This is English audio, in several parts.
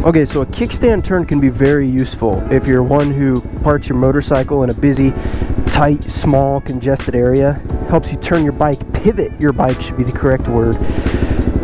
Okay, so a kickstand turn can be very useful if you're one who parks your motorcycle in a busy, tight, small, congested area. Helps you turn your bike, pivot your bike should be the correct word,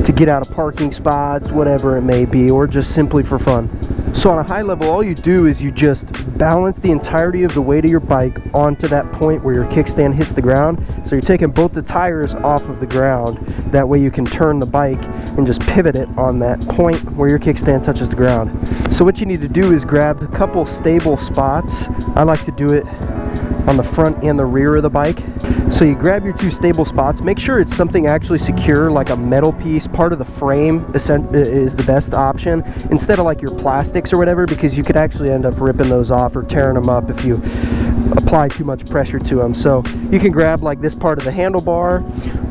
to get out of parking spots, whatever it may be, or just simply for fun. So on a high level, all you do is you just balance the entirety of the weight of your bike onto that point where your kickstand hits the ground. So you're taking both the tires off of the ground. That way you can turn the bike and just pivot it on that point where your kickstand touches the ground. So what you need to do is grab a couple stable spots. I like to do it on the front and the rear of the bike. So you grab your two stable spots, make sure it's something actually secure, like a metal piece. Part of the frame is the best option instead of like your plastics or whatever, because you could actually end up ripping those off or tearing them up if you apply too much pressure to them. So you can grab like this part of the handlebar,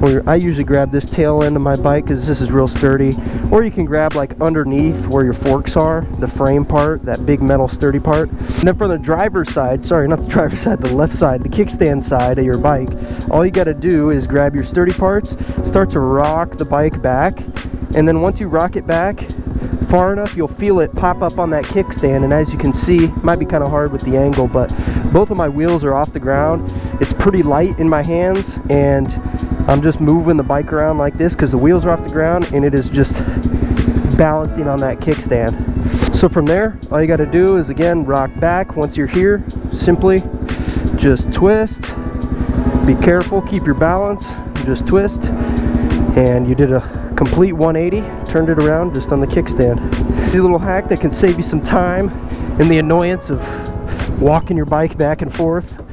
or I usually grab this tail end of my bike because this is real sturdy, or you can grab like underneath where your forks are, the frame part, that big metal sturdy part. And then from the driver's side, sorry, not the driver's side, the left side, the kickstand side of your bike, all you got to do is grab your sturdy parts, start to rock the bike back, and then once you rock it back far enough, you'll feel it pop up on that kickstand. And as you can see, it might be kind of hard with the angle, but both of my wheels are off the ground. It's pretty light in my hands, and I'm just moving the bike around like this because the wheels are off the ground, and it is just balancing on that kickstand. So from there, all you got to do is again rock back. Once you're here, simply just twist. Be careful, keep your balance, just twist, and you did a complete 180, turned it around just on the kickstand. Easy little hack that can save you some time and the annoyance of walking your bike back and forth.